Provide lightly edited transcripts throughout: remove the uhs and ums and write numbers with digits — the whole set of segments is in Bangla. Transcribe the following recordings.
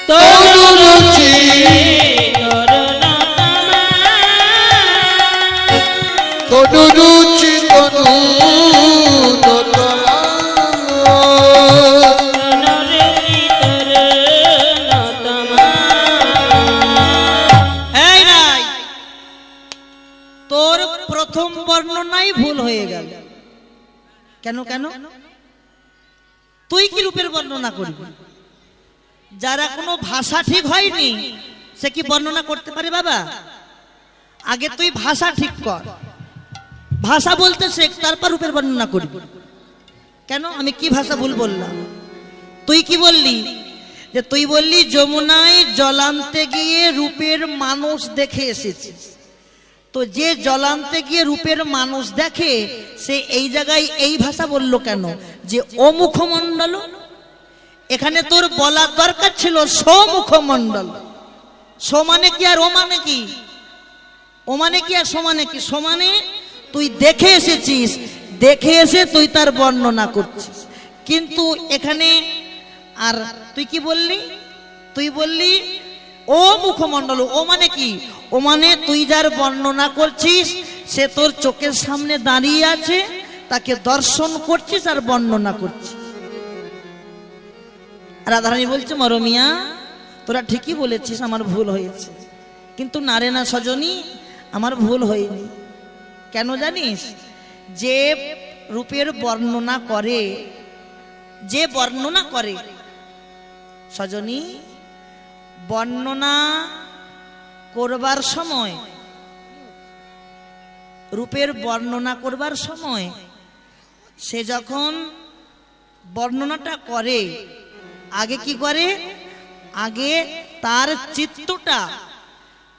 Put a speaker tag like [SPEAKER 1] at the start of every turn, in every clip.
[SPEAKER 1] তরুচি তরুচি
[SPEAKER 2] তোর প্রথম বর্ণনাই ভুল হয়ে গেল। কেন কেন? তুই কি রূপের বর্ণনা করবি? যারা কোনো ভাষা ঠিক হয়নি সে কি বর্ণনা করতে পারে বাবা? আগে তুই ভাষা ঠিক কর, ভাষা বলতে শেখ, তারপর রূপের বর্ণনা করবি। কেন? আমি কি ভাষা ভুল বললাম? তুই কি বললি? যে তুই বললি যমুনায় জল আনতে গিয়ে রূপের মানুষ দেখে এসেছিস। তো যে জল আনতে গিয়ে রূপের মানুষ দেখে সে এই জায়গায় এই ভাষা বলল কেন? যে ও মুখমণ্ডল। এখানে তোর বলার দরকার ছিল সমুখমণ্ডল। সো মানে কি আর ও মানে কি? ও মানে কি আর সো মানে কি? সো মানে তুই দেখে এসেছিস, দেখে এসে তুই তার বর্ণনা করছিস। কিন্তু এখানে আর তুই কি বললি? তুই বললি ও মুখমণ্ডল। ও মানে কি? ও মানে তুই যার বর্ণনা করছিস সে তোর চোখের সামনে দাঁড়িয়ে আছে, তাকে দর্শন করছিস আর বর্ণনা করছিস। রাধারানী বলছে মরমিয়া তোরা ঠিকই বলেছিস, আমার ভুল হয়েছে। কিন্তু না রে না সজনী, আমার ভুল হয়নি। কেন জানিস? যে রূপের বর্ণনা করে, যে বর্ণনা করে সজনী, বর্ণনা করবার সময়, রূপের বর্ণনা করবার সময় সে যখন বর্ণনাটা করে আগে কি করে? আগে তার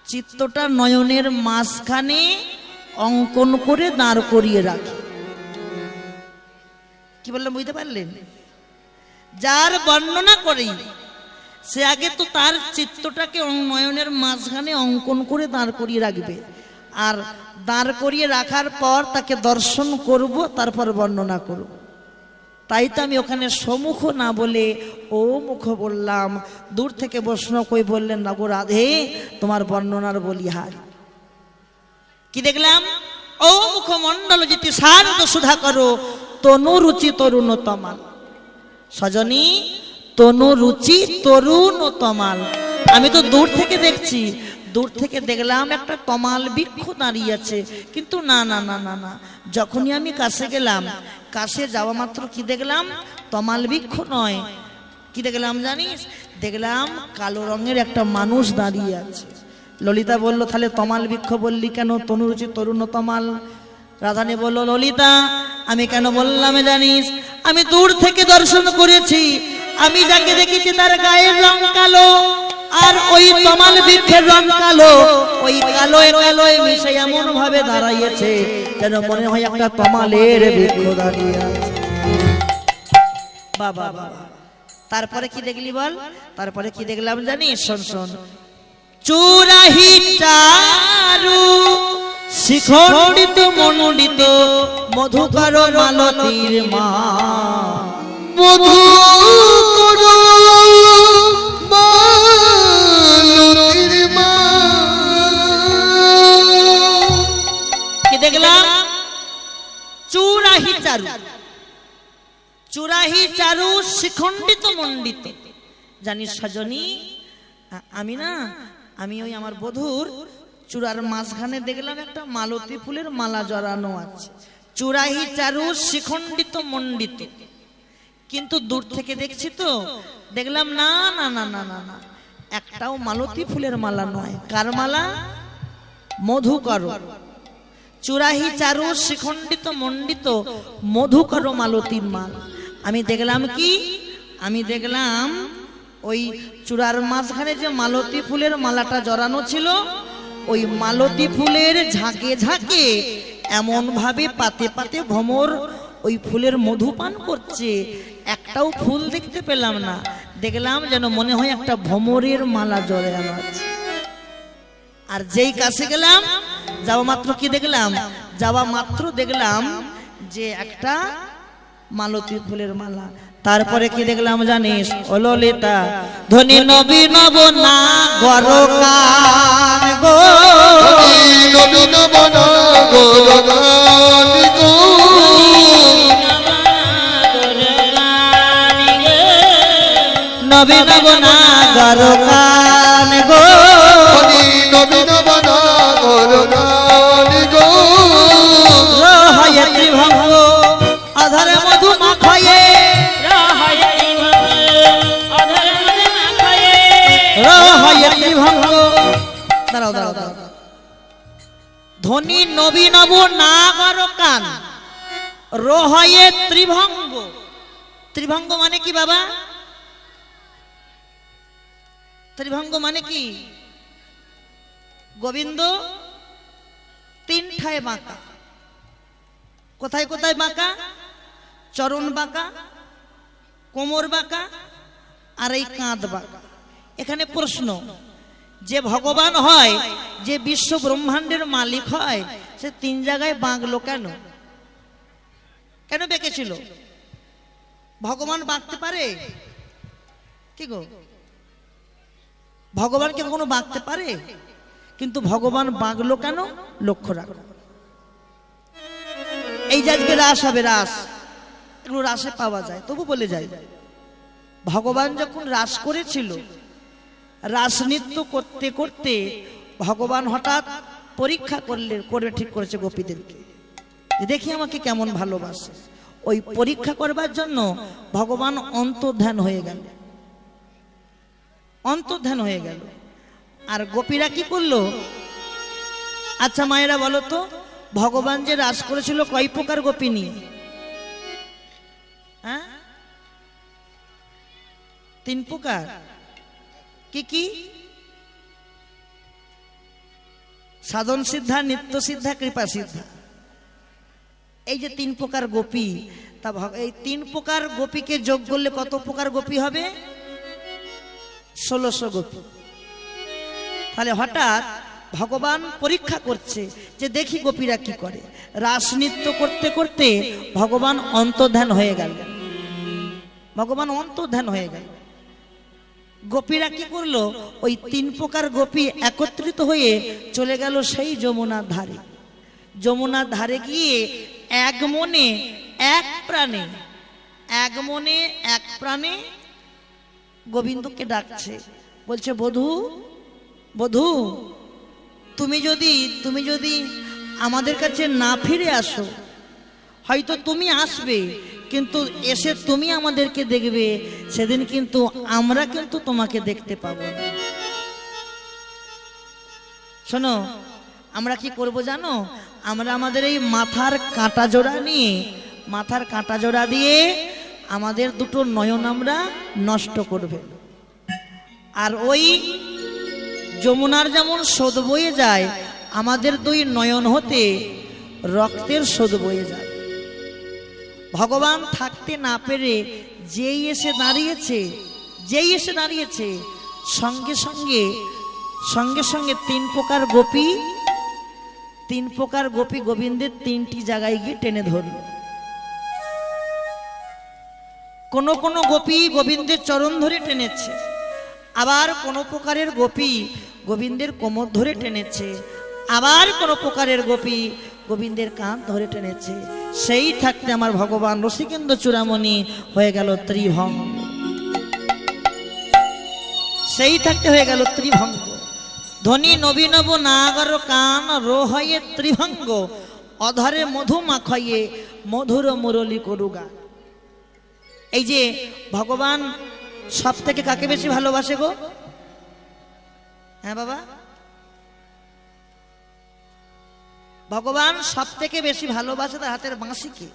[SPEAKER 2] চিত্তটা নয়নের মাঝখানে অঙ্কন করে দাঁড় করিয়ে রাখে। কি বললাম বুঝতে পারলেন? যার বর্ণনা করে সে আগে তো তার চিত্তটাকে নয়নের মাঝখানে অঙ্কন করে দাঁড় করিয়ে রাখবে, আর দাঁড় করিয়ে রাখার পর তাকে দর্শন করব, তারপর বর্ণনা করব। তাই তো আমি ওখানে সম্মুখ না বলে ও মুখ বললাম। দূর থেকে বৈষ্ণব কই বললেন না গো রাধে তোমার বর্ণনার বলিহার। কি দেখলাম? ও মুখমণ্ডল যেটি শান্ত সুধা করো তনু রুচি তরুণ তমাল। সজনী তনু রুচি তরুণ তমাল। আমি তো দূর থেকে দেখছি, দূর থেকে দেখলাম একটা তমাল বৃক্ষ দাঁড়িয়ে আছে, কিন্তু না না না না না, যখনই আমি কাছে গেলাম, কাছে যাওয়া মাত্র কি দেখলাম? তমাল বৃক্ষ নয়, কি দেখলাম জানিস? দেখলাম কালো রঙের একটা মানুষ দাঁড়িয়ে আছে। ললিতা বলল তাহলে তমাল বৃক্ষ বললি কেন? তনুরুচি তরুণ তমাল। রাধানী বলল ললিতা আমি কেন বললাম জানিস? আমি দূর থেকে দর্শন করেছি, আমি যাকে দেখেছি তার গায়ের রং কালো, আর ওই তমাল বৃক্ষের রং কালো। ওই কালোয় কালোয় মিশে এমন ভাবে দাঁড়াইয়েছে যেন মনে হয় একটা তমালের বৃক্ষ দাঁড়িয়ে আছে। বাবা বাবা। তারপরে কি দেখলি বল? তারপরে কি দেখলাম জানিস? শোন শোন। চুরাহি চারু শিখণ্ডিত মণ্ডিত মধুকর মালতীর মা।
[SPEAKER 1] মধুকর মালতীর মা।
[SPEAKER 2] কি দেখলাম? চুরাহি চারু, চুরাহি চারু শিখণ্ডিত মণ্ডিত। জানিস সজনী, আমি ওই আমার বধূর চূড়ার মাঝখানে দেখলাম একটা মালতী ফুলের মালা জড়ানো আছে। চুরাহি চারু শিখণ্ডিত মণ্ডিত। কিন্তু দূর থেকে দেখছি তো দেখলাম না না না না না না, একটাও মালতী ফুলের মালা নয়। কার মালা? মধুকর। চুরাহি চারু শিখণ্ডিত মণ্ডিত মধুকর মালতীর মালা। আমি দেখলাম কি? আমি দেখলাম ওই চূড়ার মাঝখানে যে মালতী ফুলের মালাটা জড়ানো ছিল, ওই মালতী ফুলের ঝাঁকে ঝাঁকে এমন ভাবে পাতে পাতে ভ্রমর ওই ফুলের মধু পান করছে। একটাও ফুল দেখতে পেলাম না, দেখলাম যেন মনে হয় একটা ভ্রমরের মালা জড়ানো আছে। আর যেই কাছে গেলাম, যাওয়া মাত্র কি দেখলাম? যাওয়া মাত্র দেখলাম যে একটা মালতী ফুলের মালা। তারপরে কি দেখলাম জানিস, ও ললিতা, ধনী নবী নব না গরকান গো,
[SPEAKER 1] নবীন বনা গরগানি গো,
[SPEAKER 2] নবী নব না গরকান গো,
[SPEAKER 1] নবীন বনা গরগানি গো,
[SPEAKER 2] রহয় ত্রিভঙ্গ অধরে মধু মাখয়ে, রহয় ত্রিভঙ্গ। দাঁড়াও দাঁড়াও দাঁড়াও, ধনী নবী নব না গরকান, রহয়ে ত্রিভঙ্গ। ত্রিভঙ্গ মানে কি বাবা? ত্রিভঙ্গ মানে কি? গোবিন্দ তিন ঠায় বাঁকা। কোথায় কোথায় বাঁকা? চরণ বাঁকা, কোমর বাঁকা, আর এই কাঁধ বাঁকা। এখানে প্রশ্ন, যে ভগবান হয়, যে বিশ্ব ব্রহ্মাণ্ডের মালিক হয়, সে তিন জায়গায় বাঁকলো কেন? কেন বেঁকেছিল? ভগবান বাঁকতে পারে কি গো? ভগবান কি কখনো বাঁকতে পারে? কিন্তু ভগবান বাঁকলো কেন? লক্ষ্য রাখো। এই যে আজকে রাস হবে, রাস এগুলো রাসে পাওয়া যায়, তবু বলে যাই, ভগবান যখন রাস করেছিল, রাস নৃত্য করতে করতে ভগবান হঠাৎ পরীক্ষা করবে ঠিক করেছে গোপীদেরকে, যে দেখি আমাকে কেমন ভালোবাসে। ওই পরীক্ষা করবার জন্য ভগবান অন্তর্ধান হয়ে গেল, অন্তর্ধান হয়ে গেল। আর গোপীরা কি করলো? আচ্ছা মায়েরা বলো তো, ভগবান যে রাস করেছিল কয় প্রকার গোপী নিয়ে? হ্যাঁ, তিন প্রকার। কি কি? সাধন সিদ্ধা, নিত্য সিদ্ধা, কৃপা সিদ্ধা। এই যে তিন প্রকার গোপী, তা এই তিন প্রকার গোপীকে যোগ করলে কত প্রকার গোপী হবে? 1600 গোপী। তাহলে হঠাৎ ভগবান পরীক্ষা করছে যে দেখি গোপীরা কি করে। রাস নৃত্য করতে করতে ভগবান অন্তর্ধান হয়ে গেল, ভগবান অন্তর্ধান হয়ে গেল। গোপীরা কি করলো? ওই তিন প্রকার গোপী একত্রিত হয়ে চলে গেল সেই যমুনার ধারে। যমুনার ধারে গিয়ে এক মনে এক প্রাণে, এক মনে এক প্রাণে গোবিন্দকে ডাকছে, বলছে বধূ, বধূ, তুমি যদি আমাদের কাছে না ফিরে আসো, হয়তো তুমি আসবে, কিন্তু এসে তুমি আমাদেরকে দেখবে, সেদিন কিন্তু আমরা কিন্তু তোমাকে দেখতে পাবো না। শোনো, আমরা কি করব জানো? আমরা আমাদের এই মাথার কাঁটা জোড়া নিয়ে, মাথার কাঁটা জোড়া দিয়ে আমাদের দুটো নয়ন আমরা নষ্ট করবে। আর ওই যমুনার যেমন স্রোত বয়ে যায়, আমাদের দুই নয়ন হতে রক্তের স্রোত বয়ে যায়। ভগবান থাকতে না পেরে যেই এসে দাঁড়িয়েছে, সঙ্গে সঙ্গে তিন প্রকার গোপী গোবিন্দের তিনটি জায়গায় গিয়ে টেনে ধরল। কোন গোপী গোবিন্দের চরণ ধরে টেনেছে, আবার কোন প্রকারের গোপী গোবিন্দের কোমর ধরে টেনেছে, আবার কোন প্রকারের গোপী গোবিন্দের কাঁধ ধরে টেনেছে। সেই থাকতে আমার ভগবান রসিকেন্দ্র চূড়ামণি হয়ে গেল ত্রিভঙ্গ, সেই থাকতে হয়ে গেল ত্রিভঙ্গ। ধনী নবীনব নাগর কান রোহয়ে ত্রিভঙ্গ, অধরে মধু মাখাইয়ে মধুর মুরলী করুগা। এই যে ভগবান সব থেকে কাকে বেশি ভালোবাসে গো? হ্যাঁ বাবা, ভগবান সব থেকে বেশি ভালোবাসে তার হাতের বাঁশিকে।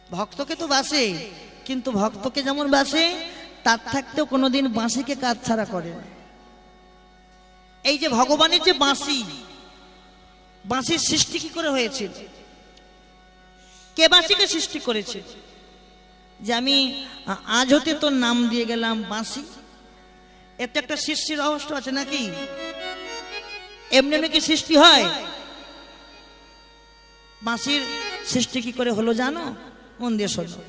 [SPEAKER 2] ভক্তকে তো বাসে, কিন্তু ভক্তকে যেমন বাসে, তার থাকতেও কোনোদিন বাঁশিকে কাজ ছাড়া করে না। এই যে ভগবানের যে বাঁশির সৃষ্টি কি করে হয়েছিল? কে বাঁশিকে সৃষ্টি করেছে? যে আমি আজ হতে তোর নাম দিয়ে গেলাম বাঁশি, এতে একটা সৃষ্টির রহস্য আছে নাকি? এমনি নাকি সৃষ্টি হয়? বাঁশির সৃষ্টি কি করে হলো জানো? মন দিয়ে শোনো।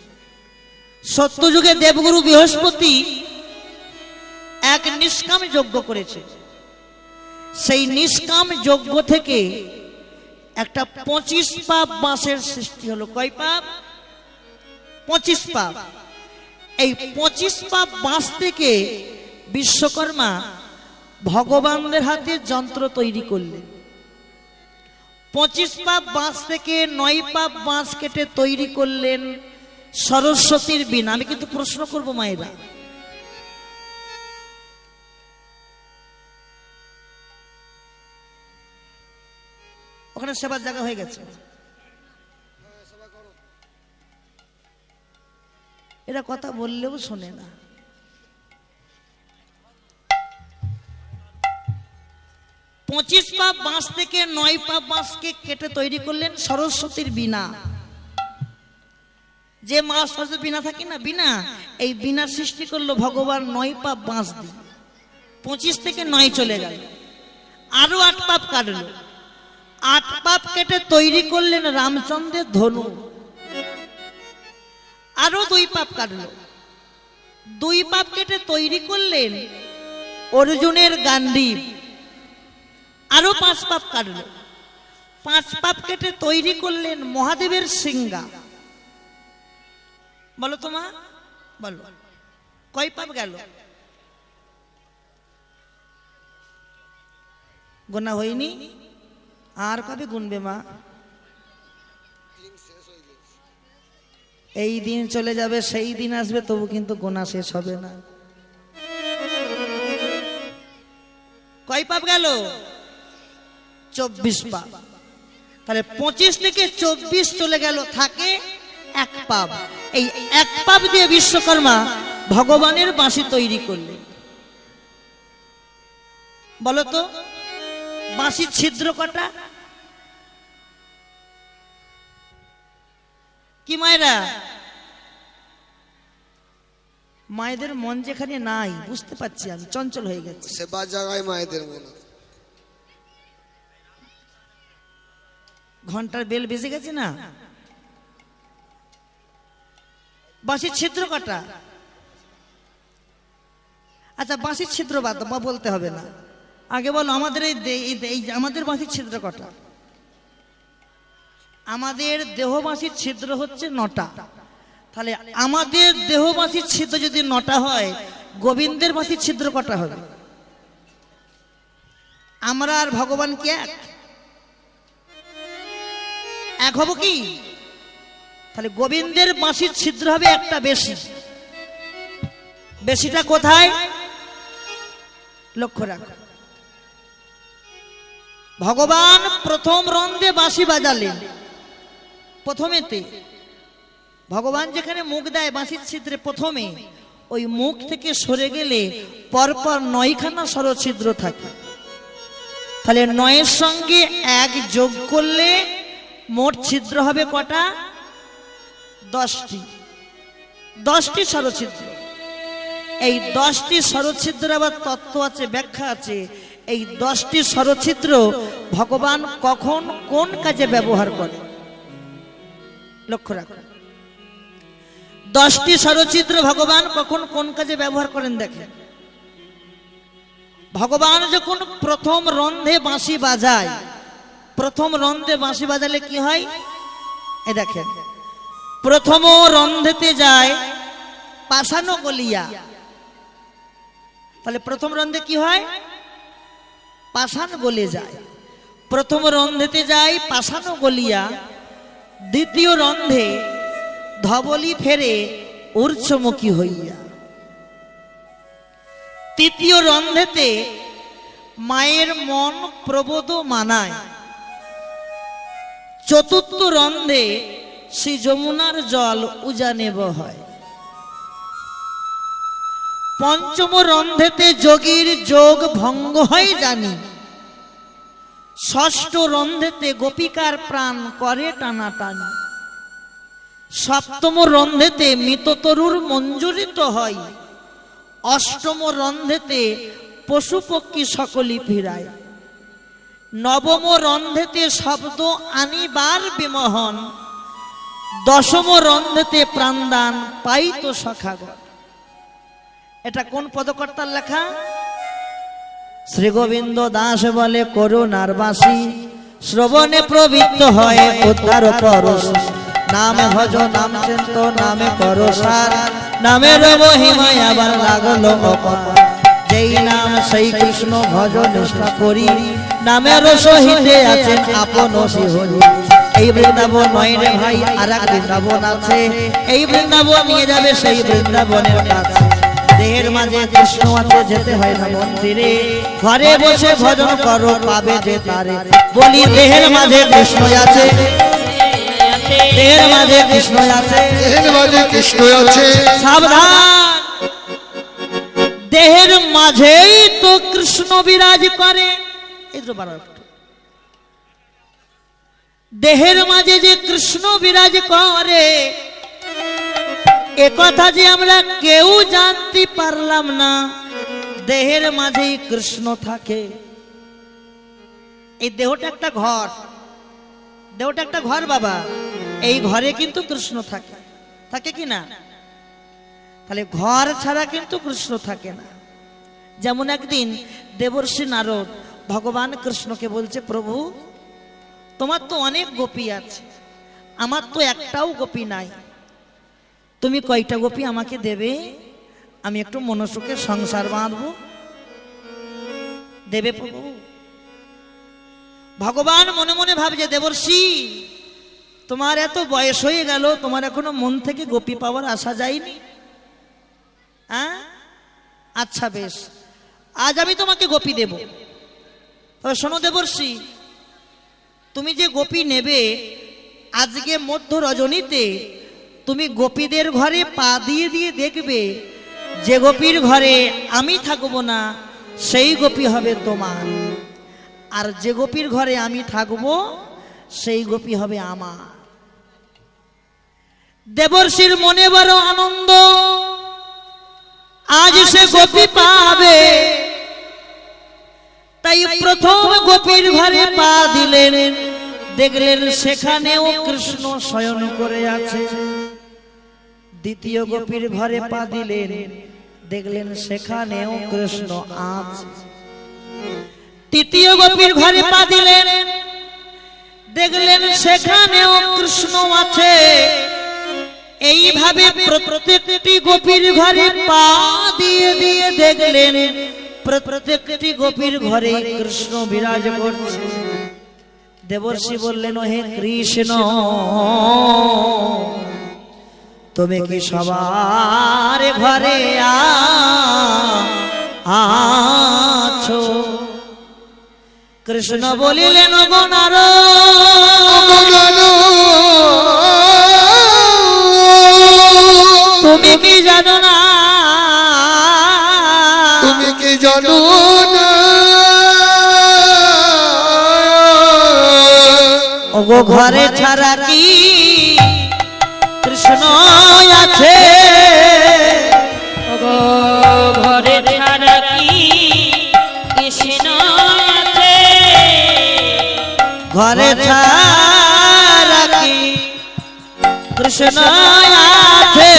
[SPEAKER 2] সত্যযুগে দেবগুরু বৃহস্পতি এক নিষ্কাম যজ্ঞ করেছে। সেই নিষ্কাম যজ্ঞ থেকে একটা 25 পাপ বাঁশের সৃষ্টি হলো। কয় পাপ? 25 পাপ। এই 25 পাপ বাঁশ থেকে বিশ্বকর্মা ভগবানদের হাতে যন্ত্র তৈরি করলেন। 25 পাপ বাঁশ থেকে 9 পাপ বাঁশ কেটে তৈরি করলেন সরস্বতীর বীণা। আমি কিন্তু প্রশ্ন করব মায়েরা, ওখানে সেবার জায়গা হয়ে গেছে, এরা কথা বললেও শোনে না। পঁচিশ পাপ বাঁশ থেকে 9 পাপ বাঁশকে কেটে তৈরি করলেন সরস্বতীর বীণা। যে মা সরস্বতীর বীণা থাকে না, বীণা, এই বীণা সৃষ্টি করলো ভগবান 9 পাপ বাঁশ দিয়ে। 25 থেকে 9 চলে গেল, আরো 8 পাপ কাটলো। 8 পাপ কেটে তৈরি করলেন রামচন্দ্রের ধনু। আরো 2 পাপ কাটলো। 2 পাপ কেটে তৈরি করলেন অর্জুনের গান্ডীব। আরো 5 পাপ কাটলো। 5 পাপ কেটে তৈরি করলেন মহাদেবের সিংহা। বলো তো মা, বলো কয় পাপ গেল? গোনা হয়নি? আর কবে গুনবে মা? এই দিন চলে যাবে, সেই দিন আসবে, তবু কিন্তু গোনা শেষ হবে না। কয় পাপ গেল? 24 পাপ। তাহলে 25 থেকে 24 চলে গেল, থাকে 1 পাপ। এই 1 পাপ দিয়ে বিশ্বকর্মা ভগবানের বাঁশি তৈরি করলেন। বলো তো বাঁশির ছিদ্র কটা? কি মায়েরা? মায়েদের মন যেখানে নাই, বুঝতে পারছি আমি, চঞ্চল হয়ে গেছে।
[SPEAKER 1] সেবা জায়গায় মায়েদের মন।
[SPEAKER 2] ঘন্টার বেল বেজে গেছে না? বাঁশির ছিদ্র কটা? আচ্ছা বাঁশির ছিদ্র বাদ বলতে হবে না, আগে বলো আমাদের এই আমাদের বাঁশির ছিদ্র কটা? আমাদের দেহবাসীর ছিদ্র হচ্ছে 9টা। তাহলে আমাদের দেহবাসীর ছিদ্র যদি 9টা হয়, গোবিন্দের বাসির ছিদ্র কটা হবে? আমরা আর ভগবান কি এক হব কি? তাহলে গোবিন্দের বাঁশির ছিদ্র হবে একটা বেশি। বেশিটা কোথায়? লক্ষ্য রাখ। ভগবান প্রথম রন্ধে বাঁশি বাজালেন। প্রথমেতে ভগবান যেখানে মুখ দেয় বাঁশির ছিদ্রে, প্রথমে ওই মুখ থেকে সরে গেলে পরপর 9খানা সরছিদ্র থাকে। তাহলে 9-এর সঙ্গে 1 যোগ করলে মোট ছিদ্র হবে কটা? 10টি। 10টি সরছিদ্র। এই 10টি সরছিদ্র আবার তত্ত্ব আছে, ব্যাখ্যা আছে। এই 10টি সরছিদ্র ভগবান কখন কোন কাজে ব্যবহার করে লক্ষ্য রাখুন। 10টি সরছিদ্র ভগবান কখন কোন কাজে ব্যবহার করেন দেখেন। ভগবান যখন প্রথম রন্ধে বাঁশি বাজায়, প্রথম রন্ধে বাঁশি বাজালে কি হয়? এই দেখেন, প্রথম রন্ধেতে যায় পাশানো গলিয়া। তাহলে প্রথম রন্ধে কি হয়? পাষাণ গলে যায়। প্রথম রন্ধেতে যায় পাষাণ গলিয়া, দ্বিতীয় রন্ধে ধবলি ফেরে ঊর্ধ্বমুখী হইয়া, তৃতীয় রন্ধেতে মায়ের মন প্রবোধ মানায়, চতুর্থ রন্ধে শ্রী যমুনার জল উজানে বহায়, পঞ্চম রন্ধেতে যোগীর যোগ ভঙ্গ হয় জানি, ষষ্ঠ রন্ধেতে গোপিকার প্রাণ করে টানাটানি, সপ্তম রন্ধেতে মৃততরুর মঞ্জুরিত হয়, অষ্টম রন্ধেতে পশু পক্ষী সকলই ফিরায়, নবম রন্ধেতে শব্দ আনিবার বিমোহন, দশম রন্ধেতে প্রাণদান পাই তো সখাগণ। এটা কোন পদকর্তার লেখা? শ্রী গোবিন্দ দাস বলে করুণার বাসী, শ্রবণে প্রবৃত্ত হয় উদ্ধার করস, নামে ভজ নাম চিন্ত নামে করসার, নামের মহিমায় আবার লাগলো অপার। যেই নাম সেই কৃষ্ণ ভজ নিষ্ঠা করি, নামের সহিতে আছেন আপন শিহরি। এই বৃন্দাবন নয় রে ভাই, আর এক বৃন্দাবন আছে। এই বৃন্দাবন নিয়ে যাবে সেই বৃন্দাবনের কাছে। দেহের মাঝে কৃষ্ণ আছে, যেতে হয় না মন্দিরে, ঘরে বসে ভজন করো পাবে যে তারে। বলি দেহের মাঝে কৃষ্ণ আছে, দেহের মাঝে কৃষ্ণ আছে,
[SPEAKER 1] দেহের মাঝে কৃষ্ণ আছে।
[SPEAKER 2] সাবধান, দেহের মাঝেই তো কৃষ্ণ বিরাজ করে। এই তো বারো একটু, দেহের মাঝে যে কৃষ্ণ বিরাজ করে, এ কথা যে আমরা কেউ জানতে পারলাম না। দেহের মাঝেই কৃষ্ণ থাকে। এই দেহটা একটা ঘর, দেহটা একটা ঘর বাবা। এই ঘরে কিন্তু কৃষ্ণ থাকে, থাকে কি না? তাহলে ঘর ছাড়া কিন্তু কৃষ্ণ থাকে না। যেমন একদিন দেবর্ষি নারদ ভগবান কৃষ্ণকে বলছে, প্রভু তোমার তো অনেক গোপী আছে, আমার তো একটাও গোপী নাই, তুমি কয়টা গোপী আমাকে দেবে? আমি একটু মনসুখে সংসার বাঁধবো, দেবে প্রভু? ভগবান মনে মনে ভাবছে, দেবর্ষি তোমার এত বয়স হয়ে গেল, তোমার এখনো মন থেকে গোপী পাওয়ার আশা যায়নি? হ্যাঁ, আচ্ছা বেশ, আজ আমি তোমাকে গোপী দেব। তবে শোনো দেবর্ষি, তুমি যে গোপী নেবে, আজকে মধ্য রজনীতে তুমি গোপীদের ঘরে পা দিয়ে দিয়ে দেখবে, যে গোপীর ঘরে আমি থাকবো না সেই গোপী হবে তোমার, আর যে গোপীর ঘরে আমি থাকবো সেই গোপী হবে আমার। দেবর্ষির মনে বড় আনন্দ, আজ সে গোপী পাবে। তাই প্রথম গোপীর ঘরে পা দিলেন, দেখলেন সেখানেও কৃষ্ণ শয়ন করে আছে। দ্বিতীয় গোপীর ঘরে পা দিলেন, দেখলেন সেখানেও কৃষ্ণ আছে। তৃতীয় গোপীর ঘরে পা দিলেন, দেখলেন সেখানেও কৃষ্ণ আছে। এইভাবে প্রত্যেকটি গোপীর ঘরে পা দিয়ে দিয়ে দেখলেন প্রত্যেকটি গোপীর ঘরে কৃষ্ণ বিরাজ করছে। দেবর্ষি বললেন, হে কৃষ্ণ তুমি কি সবার ঘরে আছো? কৃষ্ণ বলিলেন, গো নারদ তুমি কি জানো না,
[SPEAKER 1] তুমি কি জানো না,
[SPEAKER 2] ওগো ঘরে ছাড়া কি কৃষ্ণ আছে?
[SPEAKER 3] ওগো ঘরে ছাড়া কি কৃষ্ণ আছে?
[SPEAKER 2] ঘরে ছাড়া কি কৃষ্ণ আছে?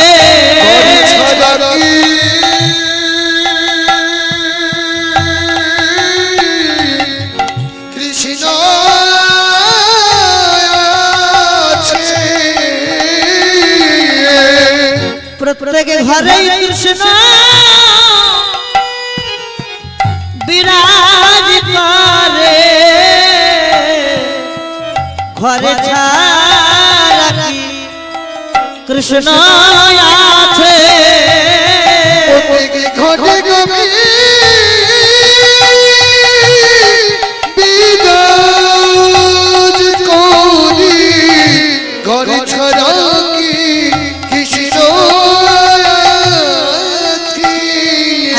[SPEAKER 1] ছাড়া কি কৃষ্ণ আছে?
[SPEAKER 2] প্রত্যেক ঘরে কৃষ্ণ বিরাজ করে। ঘরে ছাড়া কি কৃষ্ণ আছে?
[SPEAKER 1] ঘটে গবি বিরাজ করি, ঘরে ছাড়া কি কৃষ্ণ আছে?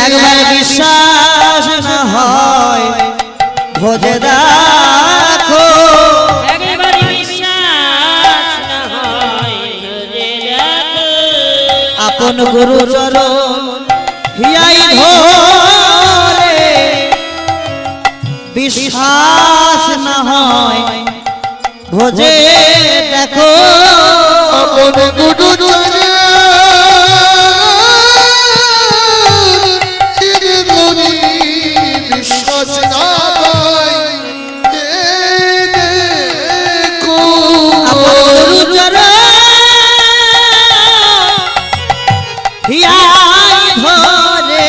[SPEAKER 2] একবার বিশ্বাস না হয় ভোজে দেখো,
[SPEAKER 3] একবার বিশ্বাস না হয় ধরে রাখো।
[SPEAKER 2] আপন গুরু চরণ হিয়াই ধরে। বিশ্বাস না হয় ভোজে দেখো,
[SPEAKER 1] গুরু চরণ বিশ্বাস না হয় দেখো
[SPEAKER 2] আমার গুরু চরণ হিয়াই ধরে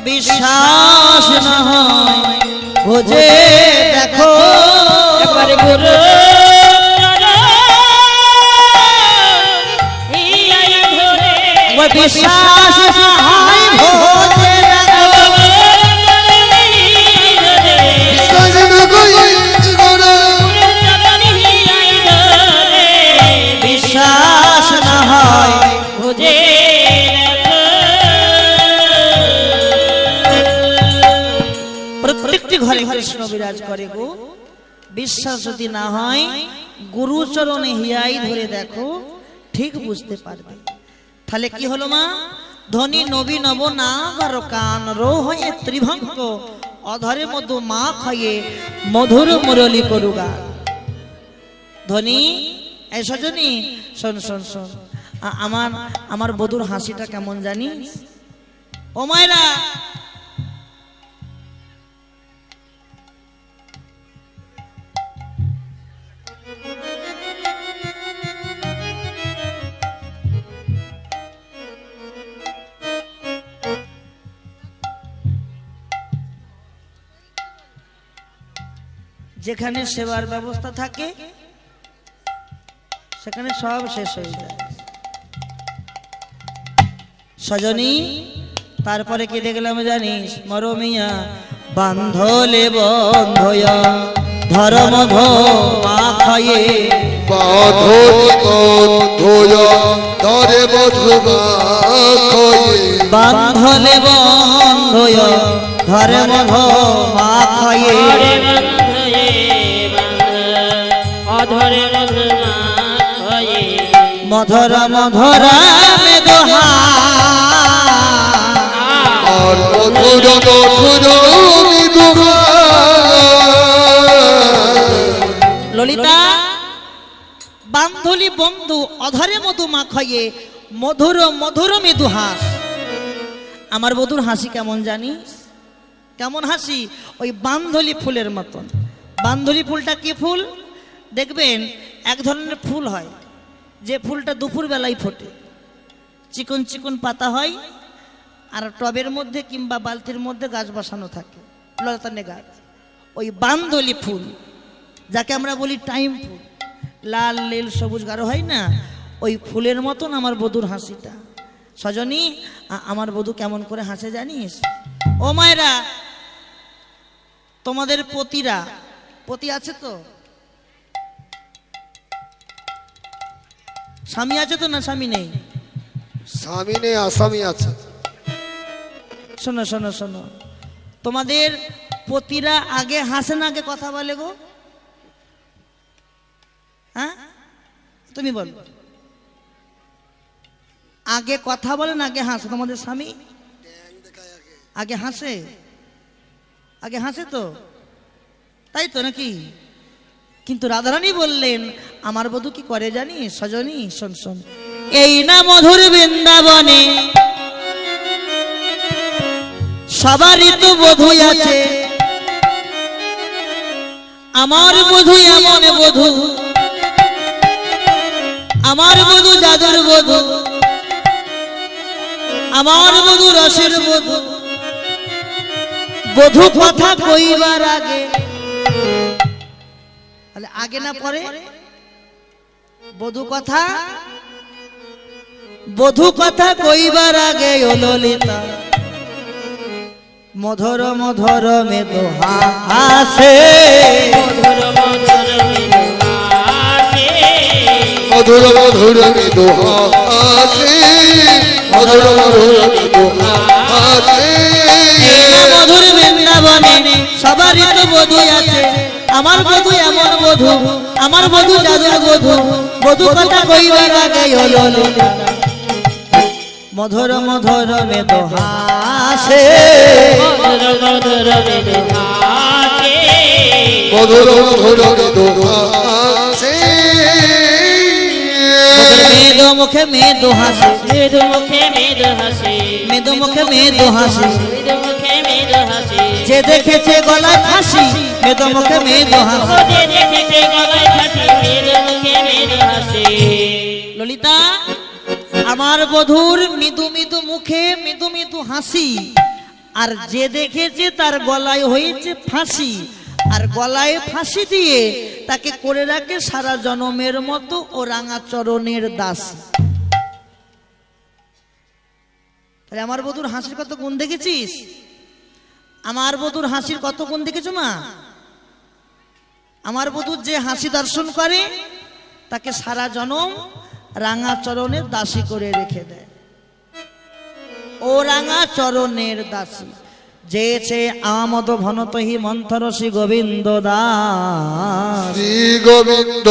[SPEAKER 2] বিশ্বাস না হয় বুঝে দেখো
[SPEAKER 3] একবারে গুরু হিয়াই ধরে
[SPEAKER 2] ওই বিশ্বাস না হয় বুঝে দেখো
[SPEAKER 1] বিশ্বাস না করি করো
[SPEAKER 2] বিশ্বাস না হয়
[SPEAKER 3] বুঝে
[SPEAKER 2] প্রত্যেকটি ঘরে কৃষ্ণ বিরাজ করে গো। বিশ্বাস যদি না হয় গুরুচরণে হিয়াই ধরে দেখো, ঠিক বুঝতে পারবে। তাহলে কি হলো মা? ধনী নবী নব না গর কান রো হয়ে ত্রিভঙ্গ অধরে মধু মা খাইয়ে মধুর মুরলি করুগা। ধনী এই সজনী শোন শোন শোন, আমার বধুর হাসিটা কেমন জানিস? ও মায়েরা, যেখানে সেবার ব্যবস্থা থাকে সেখানে সব শেষ হয়ে যায়। সজনী তারপরে কি দেখলাম জানিস? মরমিয়া বান্ধলে বন্ধয়া ধর্ম মা খায়ে
[SPEAKER 1] বাঁধনি বন্ধয়া ধরে বধুবা কয়ে
[SPEAKER 2] বান্ধলে বন্ধয়া ধর্ম মা খায়ে
[SPEAKER 3] অধরে হয়ে
[SPEAKER 2] মধুর মধুরা মে দোহা
[SPEAKER 1] আর মধুর মধুর মৃদুহা
[SPEAKER 2] ললিতা বান্ধলি বন্ধু অধরে মধু মাখাইয়ে মধুর মধুর মৃদু হাস। আমার বধুর হাসি কেমন জানিস? কেমন হাসি? ওই বান্ধলি ফুলের মতন। বান্ধলি ফুলটা কি ফুল দেখবেন? এক ধরনের ফুল হয় যে ফুলটা দুপুর বেলায় ফোটে, চিকন চিকন পাতা হয়, আর টবের মধ্যে কিংবা বালতির মধ্যে গাছ বসানো থাকে, লতানে গাছ। ওই বান্ধলি ফুল যাকে আমরা বলি টাইম ফুল, লাল নীল সবুজ গাঢ় হয় না, ওই ফুলের মতন আমার বধুর হাসিটা। সজনী আমার বধূ কেমন করে হাসে জানিস? ও মায়েরা, তোমাদের পতিরা, পতি আছে তো? স্বামী আছে তো না স্বামী নেই?
[SPEAKER 1] স্বামী নেই, আসামি আছে।
[SPEAKER 2] শোনো শোনো শোনো, তোমাদের পতিরা আগে হাসে না আগে কথা বলে গো? হ্যাঁ তুমি বলো, আগে কথা বলে না আগে হাসে? তোমাদের স্বামী আগে হাসে? আগে হাসে তো, তাই তো নাকি? কিন্তু রাধারানী বললেন আমার বধূ কি করে জানিস? সজনী শোন শোন, এই না মধুর বৃন্দাবনে সবারই তো বধূ আছে, আমার বধূ এমন বধূ, আমার বধূ জাদুর বধূ, আমার বধূ রসের বধূ। বধূ কথা কইবার আগে, আগে না পরে? বধূ কথা, বধূ কথা কইবার আগে ও ললিতা মধুর মধুর মেদো হাসে,
[SPEAKER 3] মধুর মধুর হাসে,
[SPEAKER 1] মধুর মধুর মৃদুহা হাসে, মধুর মধুর মৃদুহা হাসে।
[SPEAKER 2] এই না মধুর বৃন্দাবনে সবারই তো বধূ আছে, আমার বধূ এমন বধূ, আমার বধূ জাদুর বধূ। বধূ কথা কইবার আগে ও ললিতা মধুর মধুর মেদো হাসে,
[SPEAKER 3] মধুর মধুর হাসে,
[SPEAKER 1] মধুর মধুর মৃদুহা হাসে।
[SPEAKER 2] মুখে মেদো হাসি,
[SPEAKER 3] মৃদু মুখে মৃদু হাসি,
[SPEAKER 2] মেদো মুখে মেদো হাসি,
[SPEAKER 3] মৃদু মুখে মৃদু হাসি,
[SPEAKER 2] যে দেখেছে গলায় ফাঁসি, মেদো মুখে মেদো হাসি।
[SPEAKER 3] ও যে দেখেছে গলায় ফাঁসি, মৃদু মুখে মৃদু হাসি।
[SPEAKER 2] ললিতা, আমার বধূর মৃদু মৃদু মুখে মৃদু মৃদু হাসি, আর যে দেখেছে তার গলায় হয়েছে ফাঁসি, আর গলায় ফাঁসি দিয়ে তাকে করে রাখে সারা জনমের মতো ও রাঙা চরণের দাস। তাহলে আমার বধূর হাসির কত গুণ দেখেছিস? আমার বধূর হাসির কত গুণ দেখেছো মা? আমার বধূর যে হাসি দর্শন করে তাকে সারা জনম রাঙা চরণের দাসী করে রেখে দেয়। ও রাঙা চরণের দাসী যেছে আমদ ভনতহি মন্থর শ্রী গোবিন্দ দাস।
[SPEAKER 1] শ্রী গোবিন্দ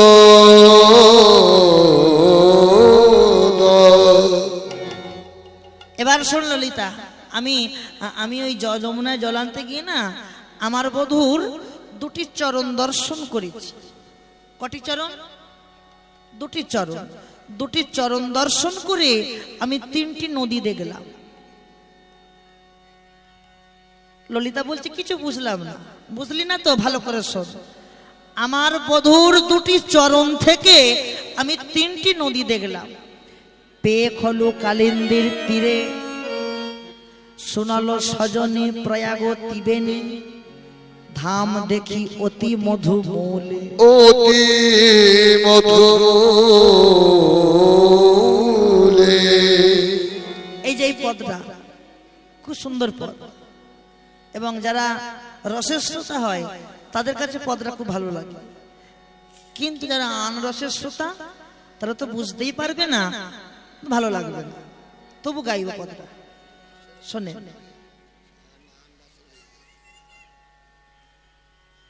[SPEAKER 2] এবার শোন ললিতা, আমি ওই যমুনায় জল আনতে গিয়ে না আমার বধূর দুটি চরণ দর্শন করেছি। কটি চরণ? দুটি চরণ। দুটি চরণ দর্শন করে আমি 3টি নদী দেখলাম। ললিতা বলছে কিছু বুঝলাম না। বুঝলি না তো? ভালো করে শোন। আমার বধূর দুটি চরণ থেকে আমি 3টি নদী দেখলাম। পেয়ে খলু কালিন্দির তীরে, শোনালো সজনে প্রয়াগ তিবেনি, ধাম দেখি অতি মধু মূলে।
[SPEAKER 1] অতি মধুমূলে।
[SPEAKER 2] এই যে এই পদটা খুব সুন্দর পদ, এবং যারা রসের শ্রোতা হয় তাদের কাছে পদটা খুব ভালো লাগে, কিন্তু যারা আনরসের শ্রোতা তারা তো বুঝতেই পারবে না, ভালো লাগবে না, তবু গাইব পদটা। শোনে,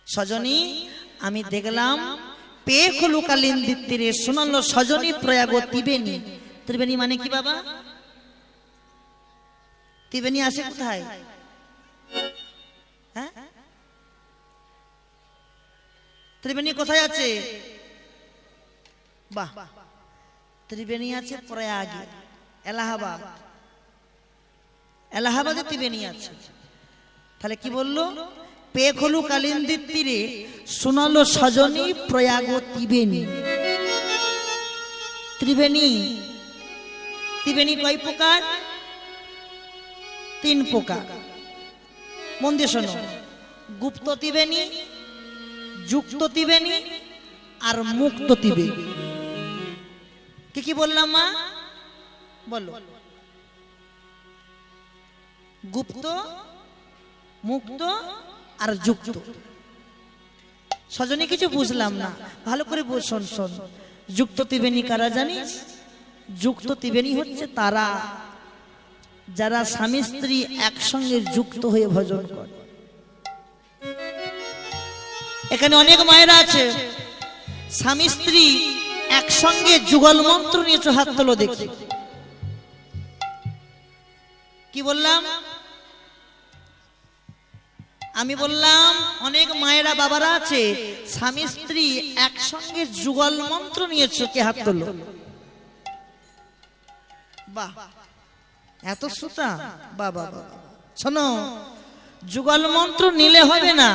[SPEAKER 2] সজনী আমি দেখলাম পেয়ে খলু কালিন্দির তীরে, শোনালো সজনী প্রয়াগ তিবেনি। ত্রিবেণী মানে কি বাবা? ত্রিবেণী আসে কোথায়? হ্যাঁ, ত্রিবেণী কোথায় আছে? বাহ, ত্রিবেণী আছে প্রয়াগে, এলাহাবাদ। এলাহাবাদে ত্রিবেণী আছে। তাহলে কি বললো? পেয়ে খলু কালিন্দির তীরে, শোনালো সজনী প্রয়াগ তিবেনি। ত্রিবেণী, ত্রিবেণী কয় প্রকার? 3 প্রকার। মন দিয়ে শোনো, গুপ্ত ত্রিবেণী, যুক্ত ত্রিবেণী আর মুক্ত ত্রিবেণী। কি কি বললাম মা? বলো। গুপ্ত, মুক্ত আর যুক্ত। সজনী কিছু বুঝলাম না, ভালো করে শোন শোন। যুক্ত ত্রিবেণী কারা জানিস? যুক্ত ত্রিবেণী হচ্ছে তারা যারা স্বামী স্ত্রী একসঙ্গে যুক্ত হয়ে ভজন করে। এখানে অনেক মায়েরা আছে স্বামী স্ত্রী একসঙ্গে যুগল মন্ত্র নিয়েছো, হাত তোলো দেখি। কি বললাম? আমি বললাম অনেক মায়েরা বাবারা আছে স্বামী স্ত্রী একসঙ্গে যুগল মন্ত্র নিয়েছো, কে হাত তোলো? বাহ, এত শ্রোতা। বাবা, শোনো, যুগল মন্ত্র নিলে হবে না,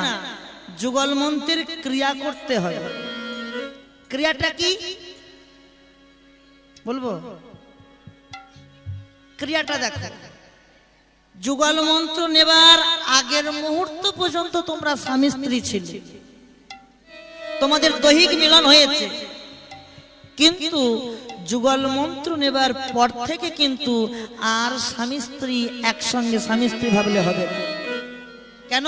[SPEAKER 2] যুগল মন্ত্রের ক্রিয়া করতে হবে। ক্রিয়াটা কি বলবো? ক্রিয়াটা দেখো। যুগল মন্ত্র নেবার আগের মুহূর্ত পর্যন্ত তোমরা স্বামী স্ত্রী ছিলে, তোমাদের দৈহিক মিলন হয়েছে, কিন্তু যুগল মন্ত্র নেবার পর থেকে কিন্তু আর স্বামী স্ত্রী একসঙ্গে স্বামী স্ত্রী ভাবলে হবে না। কেন?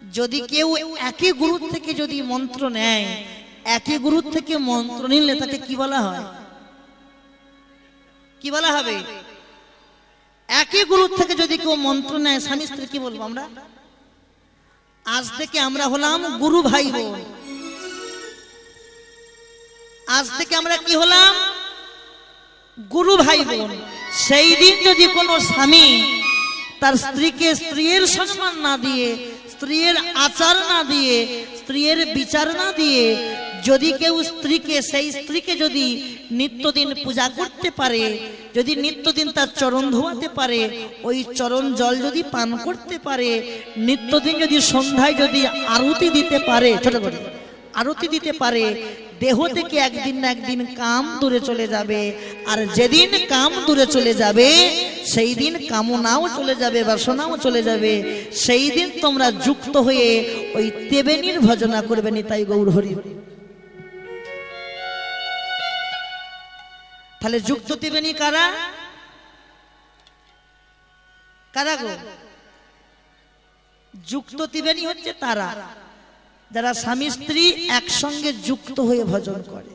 [SPEAKER 2] যদি কেউ একই গুরু থেকে যদি মন্ত্র নেয়, একই গুরু থেকে মন্ত্র নিলে তাকে কি বলা হয়? কি বলা হবে? একই গুরু থেকে যদি কেউ মন্ত্র নেয় স্বামী স্ত্রী, কি বলবো আমরা? আজ থেকে আমরা হলাম গুরু ভাই বোন। আজ থেকে আমরা কি হলাম? গুরু ভাই বোন। সেই দিন যদি কোনো স্বামী তার স্ত্রীকে স্ত্রীর সম্মান না দিয়ে, স্ত্রীর আচার না দিয়ে, স্ত্রীর বিচার না দিয়ে যদি কেউ স্ত্রীকে, সেই স্ত্রীকে যদি নিত্যদিন পূজা করতে পারে, যদি নিত্যদিন তার চরণ ধোয়াতে পারে, ওই চরণ জল যদি পান করতে পারে, নিত্যদিন যদি সন্ধ্যায় যদি আরতি দিতে পারে, ছোট করে আরতি দিতে পারে, দেহ থেকে একদিন না একদিন কাম দূরে চলে যাবে। আর যেদিন কাম দূরে চলে যাবে, সেই দিন কামনাও চলে যাবে, বাসনাও চলে যাবে। সেই দিন তোমরা যুক্ত হয়ে ওই ত্রিবেণীর ভজনা করবে। নিতাই গৌর হরি। তাহলে যুক্ত ত্রিবেণী কারা? কারা গো? যুক্ত ত্রিবেণী হচ্ছে তারা যারা স্বামী স্ত্রী একসঙ্গে যুক্ত হয়ে ভজন করে,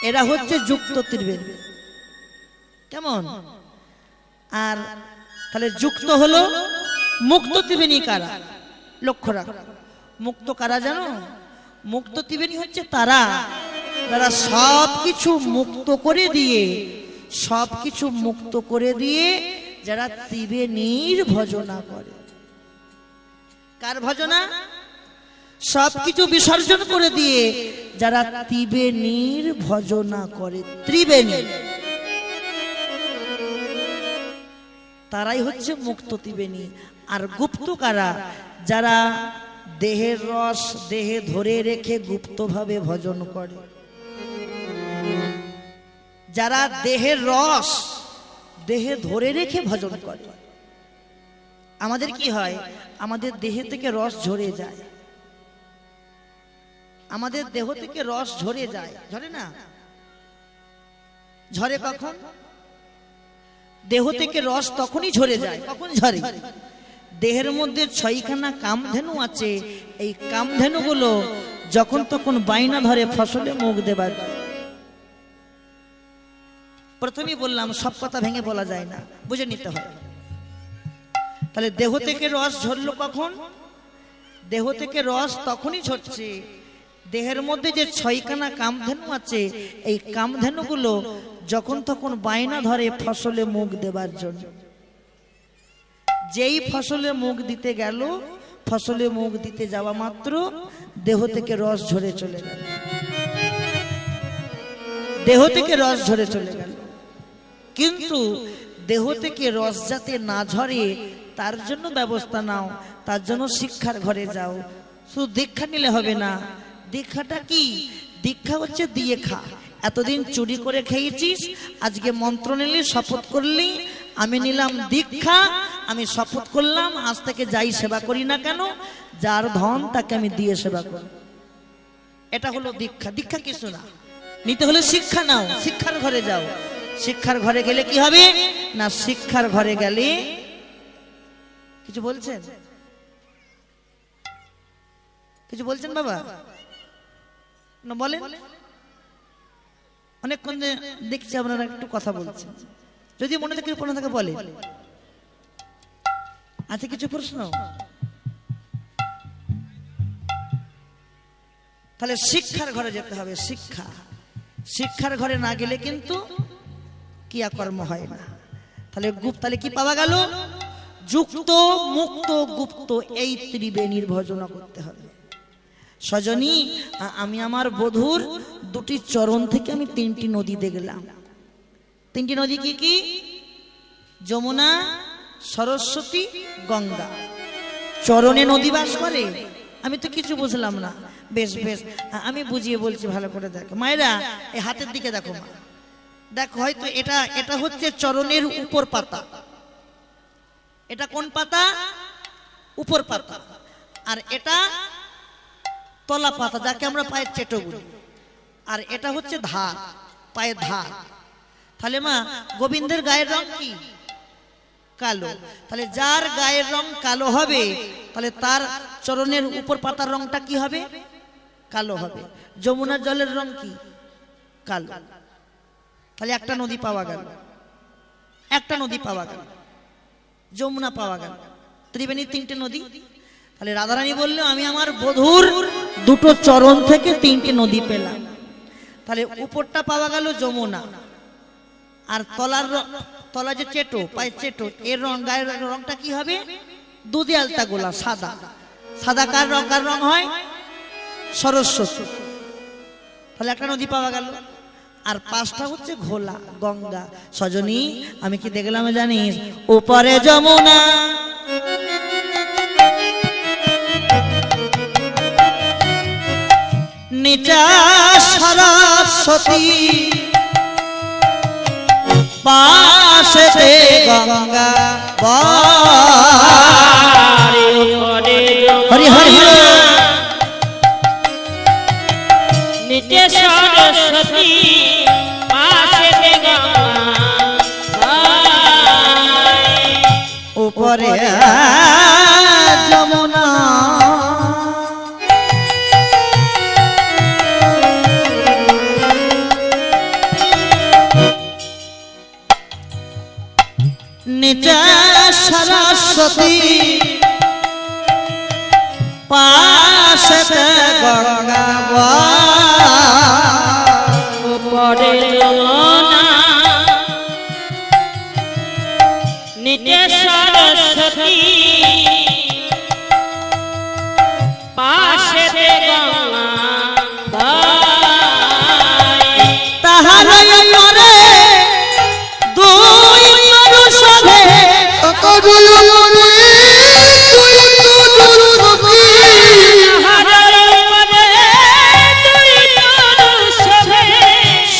[SPEAKER 2] এরা হচ্ছে যুক্ত ত্রিবেণী। কেমন? আর তাহলে যুক্ত হলো মুক্ত ত্রিবেণী কারা? লক্ষ্য রাখো, মুক্ত কারা জানো? মুক্ত ত্রিবেণী হচ্ছে তারা যারা সবকিছু মুক্ত করে দিয়ে, সবকিছু মুক্ত করে দিয়ে যারা ত্রিবেণীর ভজনা করে। কার ভজনা? সবকিছু বিসর্জন করে দিয়ে যারা ত্রিবেণীর ভজনা করে, ত্রিবেণী, তারাই হচ্ছে মুক্ত ত্রিবেণী। আর গুপ্ত কারা? যারা দেহের রস দেহে ধরে রেখে গুপ্তভাবে ভজন করে। যারা দেহের রস দেহে ধরে রেখে ভজন করে। আমাদের কি হয়? আমাদের দেহে থেকে রস ঝরে যায়, আমাদের দেহ থেকে রস ঝরে যায়। ঝরে না? ঝরে কখন? দেহ থেকে রস তখনই ঝরে যায়। কখন ঝরে? দেহের মধ্যে 6খানা কামধেনু আছে। এই কামধেনু গুলো যখন তখন বাইনা ধরে ফসলে মুখ দেবার। প্রথমেই বললাম সব কথা ভেঙে বলা যায় না, বুঝে নিতে হয়। তাহলে দেহ থেকে রস ঝরলো কখন? দেহ থেকে রস তখনই ঝরছে দেহের মধ্যে যে 6খানা কামধেনু আছে, এই কামধেনু গুলো যখন তখন বাইনা ধরে ফসলে মুখ দেবার জন্য। যেই ফসলে মুখ দিতে গেল, ফসলে মুখ দিতে যাওয়া মাত্র দেহ থেকে রস ঝরে চলে গেল, দেহ থেকে রস ঝরে চলে গেল। কিন্তু দেহ থেকে রস যাতে না ঝরে তার জন্য ব্যবস্থা নাও, তার জন্য শিক্ষার ঘরে যাও। শুধু দীক্ষা নিলে হবে না। দীক্ষাটা কি? দীক্ষা হচ্ছে দিয়ে খা। এতদিন চুরি করে খেয়েছিস, আজকে মন্ত্র নিলি, শপথ করলি, আমি নিলাম দীক্ষা, আমি শপথ করলাম আজ থেকে যাই সেবা করি না কেন, যার ধন তাকে আমি দিয়ে সেবা করি। এটা হলো দীক্ষা। দীক্ষা কিছু না, নিতে হলে শিক্ষা নাও, শিক্ষার ঘরে যাও। শিক্ষার ঘরে গেলে কি হবে না? শিক্ষার ঘরে গেলে কিছু বলছেন? কিছু বলছেন বাবা? না বলেন। অনেকক্ষণ দেখছি আপনারা একটু কথা বলছেন। যদি মনে থাকে কোনো থাকে বলে। আছে কিছু প্রশ্ন? তাহলে শিক্ষার ঘরে যেতে হবে। শিক্ষা, শিক্ষার ঘরে না গেলে কিন্তু ক্রিয়াকর্ম হয় না। তাহলে তাহলে কি পাওয়া গেল? যুক্ত, মুক্ত, গুপ্ত, এই ত্রিবেণীর ভজনা করতে হবে। সজনী, আমি আমার বধূর দুটি চরণ থেকে আমি 3টি নদী দেখলাম। 3টি নদী কি কি? যমুনা, সরস্বতী, গঙ্গা। চরণে নদী বাস করে? আমি তো কিছু বুঝলাম না। বেশ বেশ, আমি বুঝিয়ে বলছি, ভালো করে দেখো মায়েরা। এই হাতের দিকে দেখো মা, দেখো হয়তো এটা হচ্ছে চরণের উপর পাতা। এটা কোন পাতা? উপর পাতা। আর এটা তলা পাতা, যাকে আমরা পায়ের চেটো বলি। আর এটা হচ্ছে ধার, পায়ের ধার। তাহলে মা, গোবিন্দের গায়ের রং কি? কালো। তাহলে যার গায়ের রং কালো হবে, তাহলে তার চরণের উপর পাতার রংটা কি হবে? কালো হবে। যমুনার জলের রং কি? কালো। তাহলে একটা নদী পাওয়া গেল, একটা নদী পাওয়া গেল, যমুনা পাওয়া গেল। ত্রিবেণীর 3টে নদী। তাহলে রাধারানী বললো আমি আমার বধূর দুটো চরণ থেকে 3টে নদী পেলাম। তাহলে উপরটা পাওয়া গেল যমুনা, আর তলা যে চেটো, পায়ের চেটো, এর রং, গায়ের রংটা কি হবে? দুধে আলতা গোলা, সাদা। সাদা কার রং? কার রং হয়? সরস্বতী, তাহলে একটা নদী পাওয়া গেল। আর পাঁচটা হচ্ছে ঘোলা, গঙ্গা। সজনী আমি কি দেখলাম জানিস? উপরে যমুনা, নিচে সরস্বতী, পাশেতে গঙ্গা। হরি হরি
[SPEAKER 3] নিচে সরস্বতী, পাশেতে গঙ্গা,
[SPEAKER 2] উপরে যমুনা। নিচে সরস্বতী, পাশেতে গঙ্গা।
[SPEAKER 3] উপরে যমুনা, নিচে সরস্বতী, পাশেতে গঙ্গা।
[SPEAKER 2] তাহার পরে দুই তরু শোভে,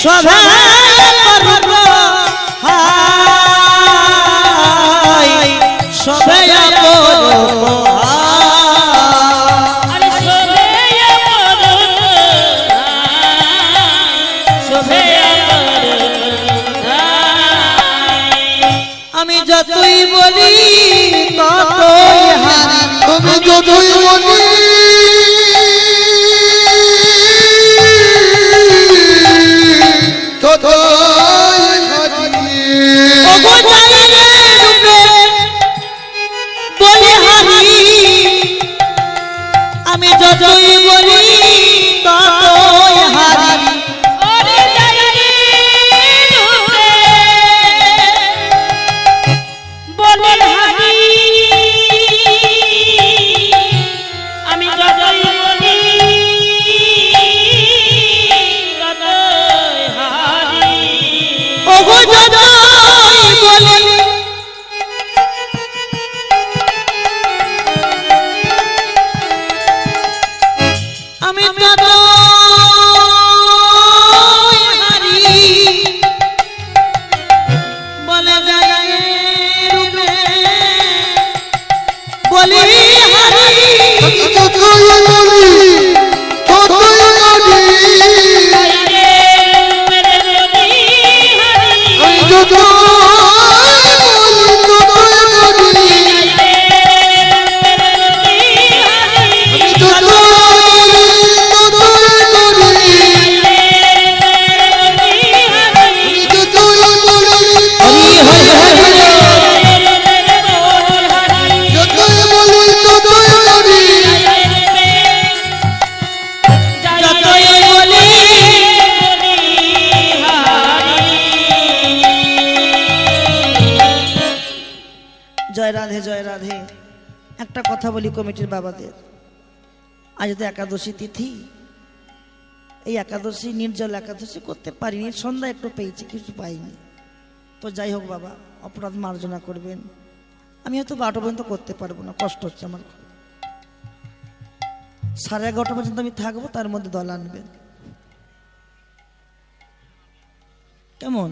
[SPEAKER 2] শোভা পর্ব হাই, শোভে অপরূপ আমি যতই বলি ততই হারি।
[SPEAKER 1] আমি যতই বলি ততই হারি।
[SPEAKER 2] ওগো চাইলে রূপে বলি হারি, আমি যতই বলি ততই হারি। ওগো যতই বলি আমি ততই হারি, বলে যায় রূপে বলি হারি।
[SPEAKER 1] আমি যতই বলি ততই হারি। আমি যতই বলি ততই হারি। আমি যতই বলি ততই হারি। আমি যতই বলি
[SPEAKER 2] হরি হরি হরি
[SPEAKER 1] যতই বলি ততই হারি।
[SPEAKER 2] যতই বলি জয় রাধে জয় রাধে। একটা কথা বলি কমিটির বাবাদের, আজ তো একাদশী তিথি, এই একাদশী নির্জল একাদশী করতে পারিনি, সন্ধ্যা একটু পেয়েছি, কিছু পাইনি। তো যাই হোক বাবা, অপরাধ মার্জনা করবেন। আমি হয়তো 12টা পর্যন্ত করতে পারবো না, কষ্ট হচ্ছে আমার। 11:30 পর্যন্ত আমি থাকবো, তার মধ্যে দল আনবেন কেমন?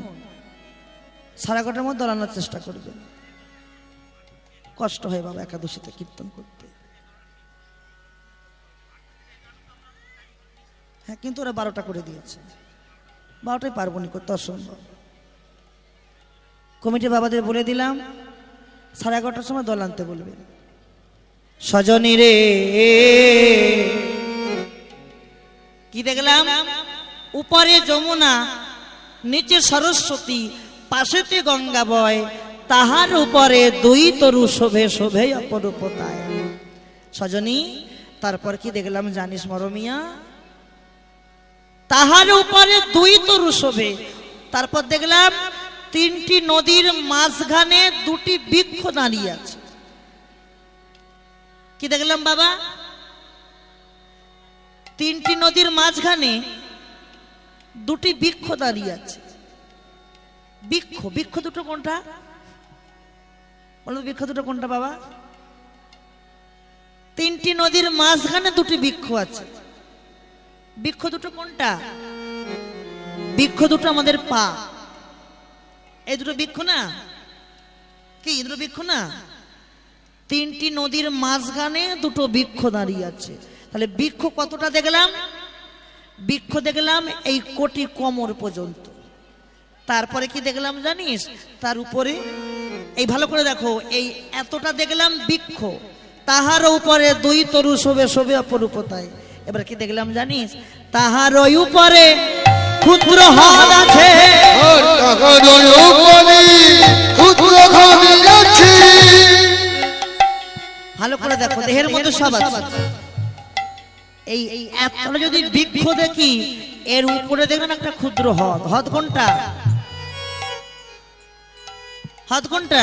[SPEAKER 2] 11:30 মধ্যে দল আনার চেষ্টা করবেন। কষ্ট হয় বাবা একাদশীতে কীর্তন করতে। হ্যাঁ, কিন্তু ওরা 12টা করে দিয়েছে, 12টায় পারবো না করতে, অসম্ভব। কমিটি বাবাদের বলে দিলাম 11:30 সময় দল আনতে বলবেন। সজনী রে কি দেখলাম? উপরে যমুনা, নিচে সরস্বতী, পাশেতে গঙ্গা বয়, তাহার উপরে দুই তরু শোভে শোভে অপরূপতায়। সজনী তারপর কি দেখলাম জানিস মরমিয়া? তাহার উপরে দুই তরু শোভে, তারপর দেখলাম 3টি নদীর মাঝখানে 2টি বৃক্ষ দাঁড়িয়ে আছে। কি দেখলাম বাবা? তিনটি নদীর মাঝখানে দুটি বৃক্ষ দাঁড়িয়ে আছে। বৃক্ষ বৃক্ষ দুটো কোনটা বলো? বৃক্ষ দুটো কোনটা বাবা? তিনটি নদীর মাঝখানে দুটি বৃক্ষ আছে। বৃক্ষ দুটো কোনটা? বৃক্ষ দুটো আমাদের পা। এই দুটো বৃক্ষ না? কি এই দুটো বৃক্ষ না? তিনটি নদীর মাঝখানে দুটো বৃক্ষ দাঁড়িয়ে আছে। তাহলে বৃক্ষ কতটা দেখলাম? বৃক্ষ দেখলাম এই কোটি কোমর পর্যন্ত। তারপরে কি দেখলাম জানিস? তার উপরে এই ভালো করে দেখো, এই এতটা দেখলাম বৃক্ষ, তাহার উপরে দুই তরু শোভে শোভে অপরূপতায়। এবার কি দেখলাম জানিস? তাহার ওই উপরে ক্ষুদ্র হ্রদ আছে। ভালো করে দেখো, দেহের মধ্যে সব আছে। এই এতটা যদি বৃক্ষ দেখি, এর উপরে দেখবেন একটা ক্ষুদ্র হ্রদ। হ্রদ কোনটা? হ্রদ কোনটা?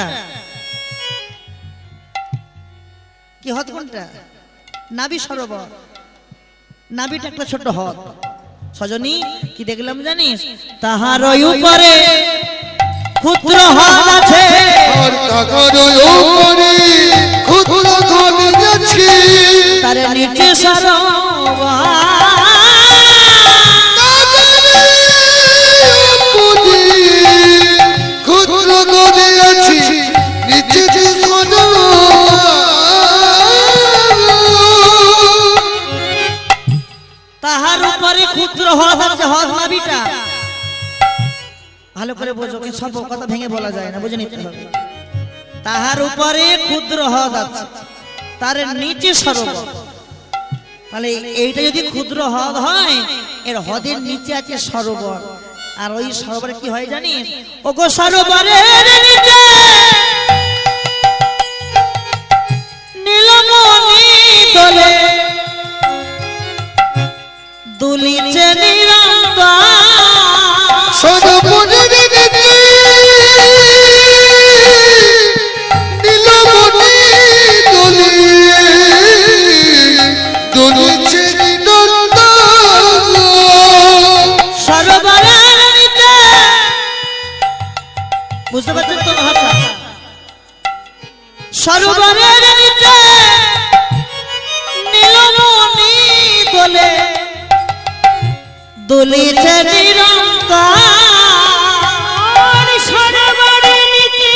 [SPEAKER 2] কি হ্রদ কোনটা? নাভি সরোবর। নাভিটা একটা ছোট হ্রদ। সজনী কি দেখলাম জানিস? তাহার উপরে ক্ষুদ্র হ্রদ আছে। তার নিচে সরোবর। তাহার উপরে ক্ষুদ্র হ্রদ আছে। হ্রদ নাভিটা ভালো করে বোঝো, সব কথা ভেঙে বলা যায় না, বুঝে নিতে হবে। তাহার উপরে ক্ষুদ্র হ্রদ আছে, তার নিচে সরোবর। তাহলে এইটা যদি ক্ষুদ্র হ্রদ হয়, এর হ্রদের নিচে আছে সরোবর। আর ওই সরোবরে কি হয় জানিস? ওগো সরোবরের নিচে নীলমণি দোলে, দুলিছে নিরন্তর। বুঝতে পারছেন তো ভাষা? সরোবরের নিচে নীলমণি দোলে, দুলিছে নিরন্তর।
[SPEAKER 3] সরোবরের নিচে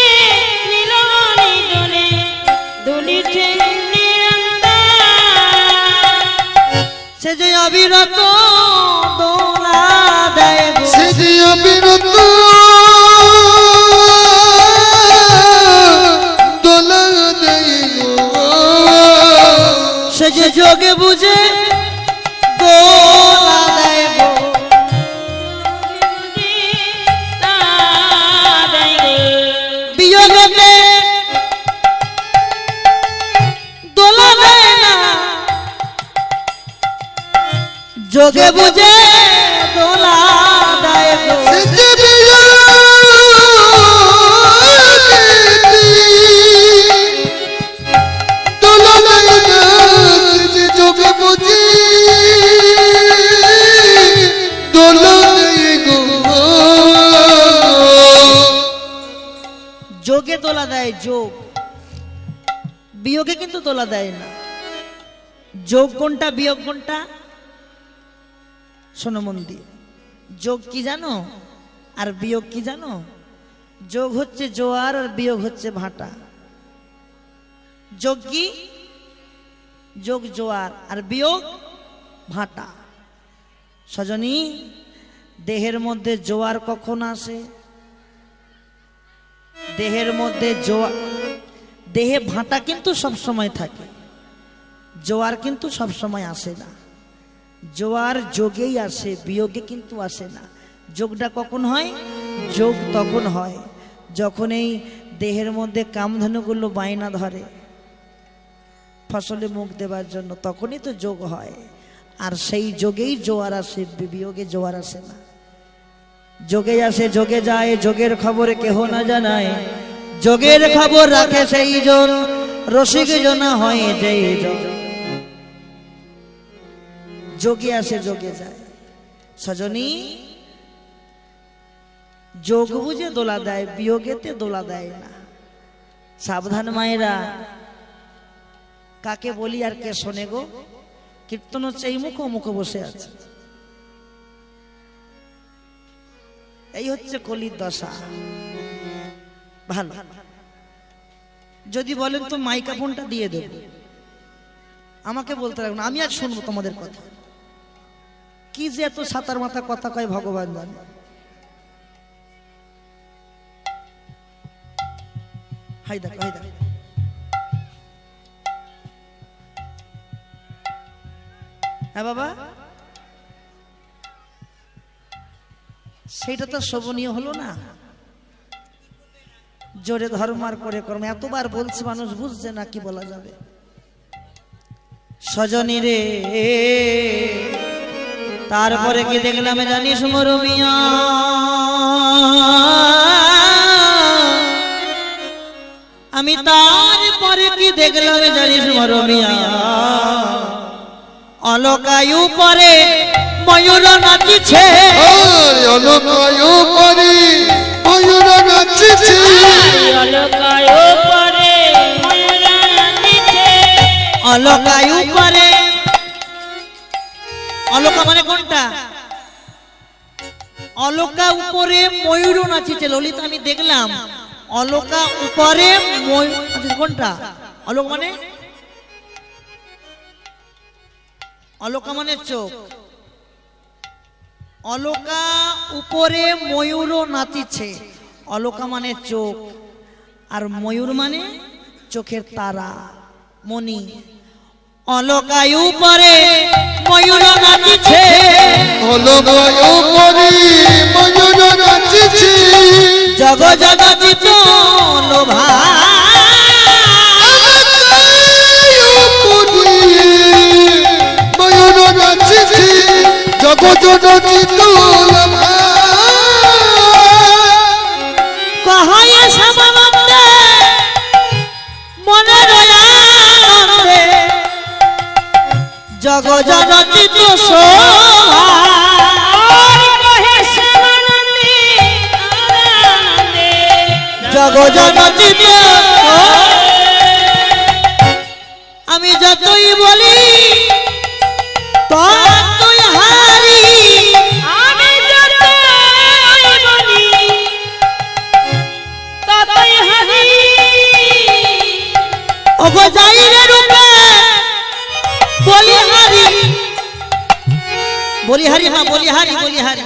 [SPEAKER 3] নীলমণি দোলে, দুলিছে নিরন্তর।
[SPEAKER 2] সে যে অবিরত দোলা দেয় গো,
[SPEAKER 1] সে যে অবিরত দোলা দেয় গো,
[SPEAKER 2] সে যে যোগে বুঝে দোলা দেয় গো। বিয়োগেতে দোলা দেয় না, যোগে বুঝে দোলা দেয় গো।
[SPEAKER 1] সে যে বিয়োগেতে দোলা দেয় না, সে যে যোগে বুঝে দোলা দেয় গো।
[SPEAKER 2] যোগে দোলা দেয় যোগ, বিয়োগে কিন্তু দোলা দেয় না। যোগ কোনটা বিয়োগ কোনটা? শোনো মন দিয়ে, যোগ কি জানো আর বিয়োগ কি জানো? যোগ হচ্ছে জোয়ার আর বিয়োগ হচ্ছে ভাটা। যোগ কি? যোগ জোয়ার আর বিয়োগ ভাটা। সজনী, দেহের মধ্যে জোয়ার কখন আসে? দেহের মধ্যে জোয়ার, দেহে ভাটা কিন্তু সব সময় থাকে, জোয়ার কিন্তু সব সময় আসে না। জোয়ার যোগেই আসে, বিয়োগে কিন্তু আসে না। যোগটা কখন হয়? যোগ তখন হয় যখন এই দেহের মধ্যে কামধেনুগুলো বায়না ধরে ফসলে মুখ দেবার জন্য, তখনই তো যোগ হয়। আর সেই যোগেই জোয়ার আসে, বিয়োগে জোয়ার আসে না। যোগে আসে যোগে যায়, যোগের খবর কেহ না জানায়। যোগের খবর রাখে সেই জন, রসিক জনা হয় যেই জন। যোগে আসে যোগে যায়। সজনী যোগ বুঝে দোলা দেয়, বিয়োগেতে দোলা দেয় না। সাবধান মায়েরা, কাকে বলি আর কে শোনে গো? কীর্তন হচ্ছে এই মুখো মুখো বসে আছে। এই হচ্ছে কলির দশা। ভালো, যদি বলেন তো মাইক্রোফোনটা দিয়ে দেব, আমাকে বলতে রাখুন, আমি আর শুনবো তোমাদের কথা। কি যে এত সাতার মাথা কথা কয় ভগবান জানে। হাই দেখো, হাই দেখো। হ্যাঁ বাবা, সেটা তো শোভনীয় হলো না। জোরে ধর্মার করে কর্ম, এতবার বলছি মানুষ বুঝছে না, কি বলা যাবে। সজনী রে, তারপরে কি দেখলাম জানিস মরমিয়া? আমি তারপরে কি দেখলাম জানিস মরমিয়া? অলকায়ু পরে ময়ূর নাচিছে,
[SPEAKER 1] অলকায়ু পরে ময়ূর নাচিছে,
[SPEAKER 3] অলকায়ু পরে ময়ূর নাচিছে,
[SPEAKER 2] অলকায়ু পরে। অলকা মানে কোনটা? অলকা উপরে ময়ূর নাচিছে। ললিতা আমি দেখলাম অলকা উপরে ময়ূর নাচিছে। কোনটা? অলক মানে, অলকা মানে চোখ। অলকা উপরে ময়ূর নাচিছে। অলকা মানে চোখ, আর ময়ূর মানে চোখের তারা, মণি। অলকায়ু পরে ময়ূর নাচিছে,
[SPEAKER 1] অলকায়ু পরে ময়ূর নাচিছে,
[SPEAKER 2] জগ জগচিত লোভা।
[SPEAKER 1] অলকায়ু পরে ময়ূর নাচিছে, জগৎ জগচিত লোভা।
[SPEAKER 2] কহায়ে শ্যামানন্দে মনের আনন্দে, জগ জগচিত শোভা। জগ জগচিত। আমি যতই বলি ততই হারি,
[SPEAKER 3] আমি যতই বলি ততই হারি।
[SPEAKER 2] ওগো যাই রে রূপে বলিহারি, বলিহারি মা, বলিহারি, বলিহারি।